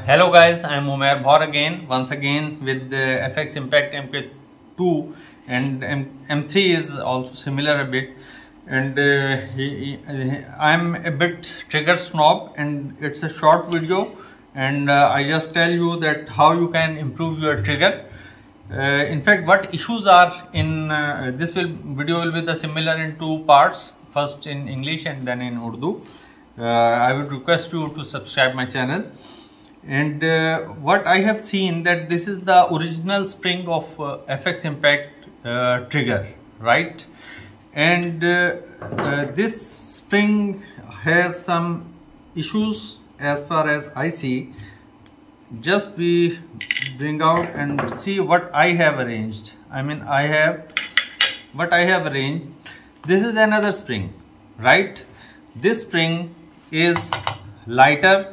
Hello guys, I am Umair Bhaur again, once again with the FX Impact MK2, and M3 is also similar a bit, and I am a bit trigger snob, and it's a short video, and I just tell you that how you can improve your trigger. In fact, what issues are in this video will be the similar in two parts, first in English and then in Urdu. I would request you to subscribe my channel. And what I have seen that this is the original spring of FX Impact trigger, right? And this spring has some issues as far as I see. Just we bring out and see what I have arranged. What I have arranged. This is another spring, right? This spring is lighter,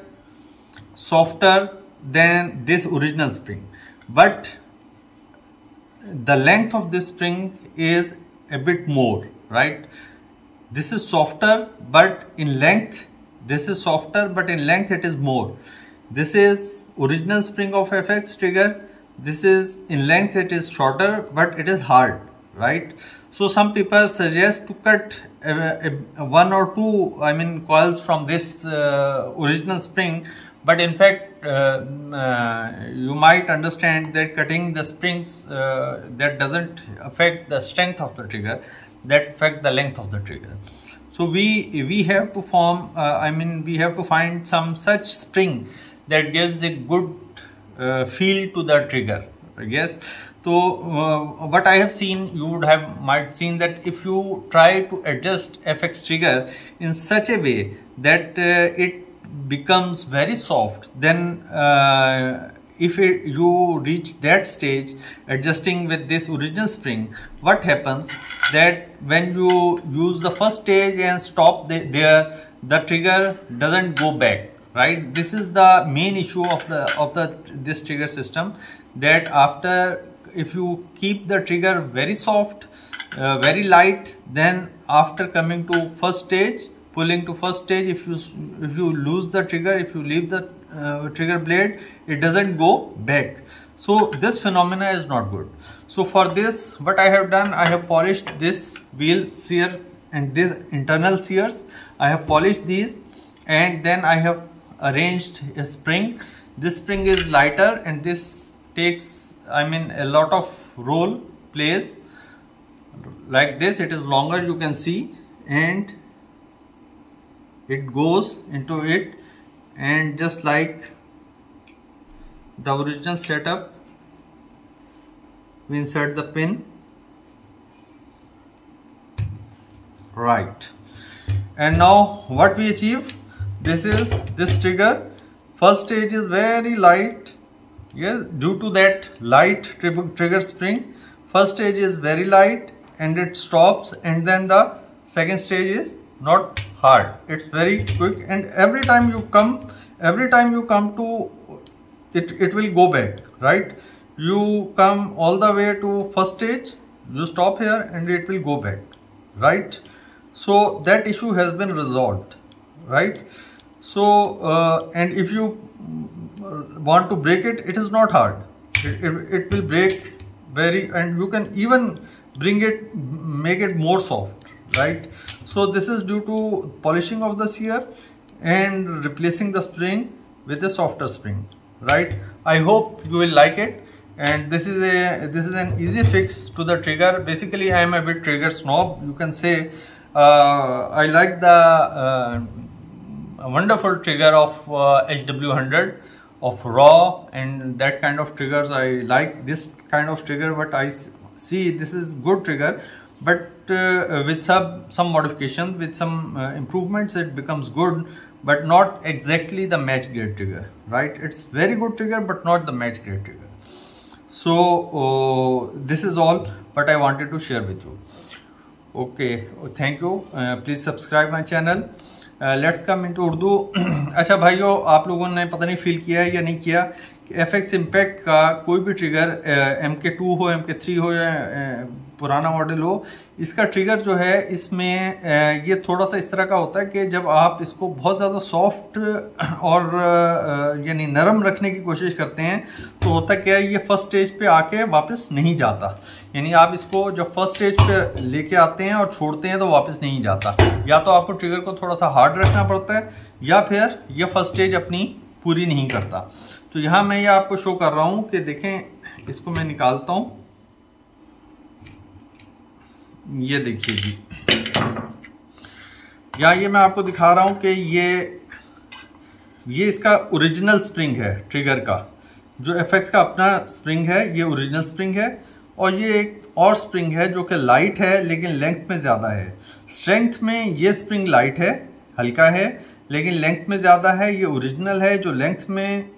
softer than this original spring, but the length of this spring is a bit more, right? This is softer, but in length this is softer, but in length it is more. This is original spring of FX trigger. This is in length it is shorter, but it is hard, right? So some people suggest to cut one or two coils from this original spring. But in fact, you might understand that cutting the springs that doesn't affect the strength of the trigger, that affect the length of the trigger. So we have to form, we have to find some such spring that gives a good feel to the trigger. Yes. So what I have seen, you might seen that if you try to adjust FX trigger in such a way that it becomes very soft, then if you reach that stage adjusting with this original spring, what happens that when you use the first stage and stop there, the trigger doesn't go back, right? This is the main issue of this trigger system, that after, if you keep the trigger very soft, very light, then after coming to first stage, pulling to first stage, if you lose the trigger, if you leave the trigger blade, it doesn't go back. So this phenomena is not good. So for this, what I have done, I have polished this wheel sear and this internal sears. I have polished these, and then I have arranged a spring. This spring is lighter, and this takes a lot of role plays like this. It is longer, you can see, and it goes into it, and just like the original setup, we insert the pin, right? And now what we achieve, this is this trigger. First stage is very light, yes, due to that light trigger spring. First stage is very light and it stops, and then the second stage is not hard, it's very quick, and every time you come to it, it will go back, right? You come all the way to first stage, you stop here, and it will go back, right? So that issue has been resolved, right? So and if you want to break it, it is not hard. It will break and you can even make it more soft, right? So this is due to polishing of the sear and replacing the spring with a softer spring, right? I hope you will like it, and this is an easy fix to the trigger. Basically, I am a bit trigger snob, you can say. I like the wonderful trigger of HW100 of raw, and that kind of triggers. I like this kind of trigger, but I see this is good trigger, but with some modification, with some improvements, it becomes good, but not exactly the match grade trigger, right? It's very good trigger, but not the match grade trigger. So this is all what I wanted to share with you. Okay, thank you. Please subscribe my channel. Let's come into Urdu. अच्छा भाइयों, आप लोगों ने पता नहीं feel किया है या नहीं किया FX इम्पैक्ट का कोई भी ट्रिगर MK2 हो, MK3 हो या पुराना मॉडल हो, इसका ट्रिगर जो है इसमें ये थोड़ा सा इस तरह का होता है कि जब आप इसको बहुत ज़्यादा सॉफ्ट और यानी नरम रखने की कोशिश करते हैं तो होता क्या है, ये फर्स्ट स्टेज पे आके वापस नहीं जाता। यानी आप इसको जब फर्स्ट स्टेज पे लेके आते हैं और छोड़ते हैं तो वापस नहीं जाता। या तो आपको ट्रिगर को थोड़ा सा हार्ड रखना पड़ता है या फिर ये फर्स्ट स्टेज अपनी पूरी नहीं करता। तो यहाँ मैं ये आपको शो कर रहा हूँ कि देखें, इसको मैं निकालता हूँ, ये देखिए जी, या ये मैं आपको दिखा रहा हूँ कि ये इसका ओरिजिनल स्प्रिंग है ट्रिगर का। जो FX का अपना स्प्रिंग है ये ओरिजिनल स्प्रिंग है, और ये एक और स्प्रिंग है जो कि लाइट है लेकिन लेंथ में ज़्यादा है। स्ट्रेंथ में ये स्प्रिंग लाइट है, हल्का है, लेकिन लेंथ में ज़्यादा है। ये ओरिजिनल है जो लेंथ में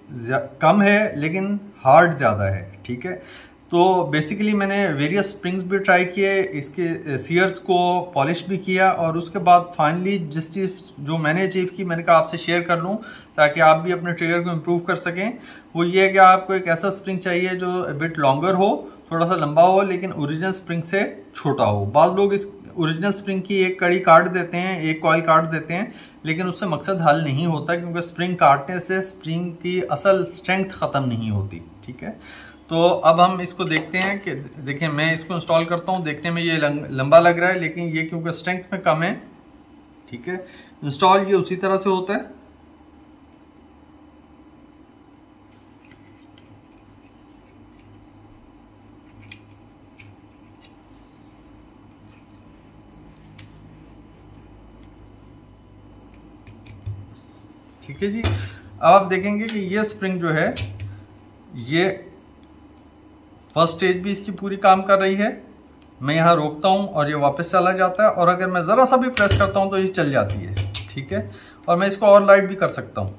कम है लेकिन हार्ड ज़्यादा है। ठीक है, तो बेसिकली मैंने वेरियस स्प्रिंग्स भी ट्राई किए, इसके सीयर्स को पॉलिश भी किया, और उसके बाद फाइनली जिस चीज़ जो मैंने अचीव की मैंने कहा आपसे शेयर कर लूँ ताकि आप भी अपने ट्रिगर को इम्प्रूव कर सकें। वो ये है कि आपको एक ऐसा स्प्रिंग चाहिए जो बिट लॉन्गर हो, थोड़ा सा लंबा हो, लेकिन ओरिजिनल स्प्रिंग से छोटा हो। बाज़ लोग इस ओरिजिनल स्प्रिंग की एक कड़ी काट देते हैं, एक कॉइल काट देते हैं, लेकिन उससे मकसद हल नहीं होता, क्योंकि स्प्रिंग काटने से स्प्रिंग की असल स्ट्रेंथ ख़त्म नहीं होती। ठीक है, तो अब हम इसको देखते हैं कि देखें, मैं इसको इंस्टॉल करता हूँ, देखने में ये लंबा लग रहा है लेकिन ये क्योंकि स्ट्रेंथ में कम है। ठीक है, इंस्टॉल ये उसी तरह से होता है। ठीक है जी, अब आप देखेंगे कि ये स्प्रिंग जो है ये फर्स्ट स्टेज भी इसकी पूरी काम कर रही है। मैं यहाँ रोकता हूँ और ये वापस चला जाता है, और अगर मैं ज़रा सा भी प्रेस करता हूँ तो ये चल जाती है। ठीक है, और मैं इसको और लाइट भी कर सकता हूँ।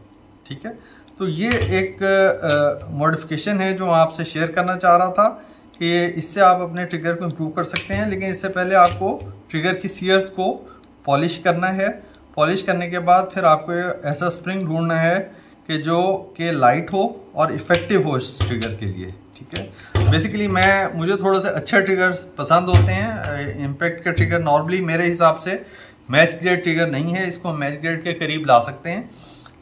ठीक है, तो ये एक मॉडिफिकेशन है जो मैं आपसे शेयर करना चाह रहा था कि इससे आप अपने ट्रिगर को इम्प्रूव कर सकते हैं। लेकिन इससे पहले आपको ट्रिगर की सीयर्स को पॉलिश करना है। पॉलिश करने के बाद फिर आपको ऐसा स्प्रिंग ढूंढना है कि जो कि लाइट हो और इफ़ेक्टिव हो इस ट्रिगर के लिए। ठीक है, बेसिकली मुझे थोड़े से अच्छे ट्रिगर्स पसंद होते हैं। इम्पैक्ट का ट्रिगर नॉर्मली मेरे हिसाब से मैच ग्रेड ट्रिगर नहीं है, इसको मैच ग्रेड के करीब ला सकते हैं,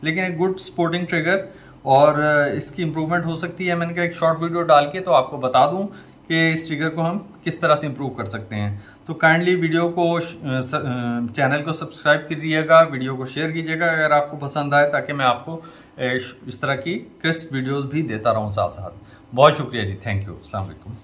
लेकिन एक गुड स्पोर्टिंग ट्रिगर, और इसकी इम्प्रूवमेंट हो सकती है। मैंने कहा एक शॉर्ट वीडियो डाल के तो आपको बता दूं कि इस ट्रिगर को हम किस तरह से इम्प्रूव कर सकते हैं। तो काइंडली वीडियो को चैनल को सब्सक्राइब कीजिएगा, वीडियो को शेयर कीजिएगा अगर आपको पसंद आए, ताकि मैं आपको इस तरह की क्रिस्प वीडियोस भी देता रहूं साथ साथ। बहुत शुक्रिया जी, थैंक यू, अस्सलाम वालेकुम।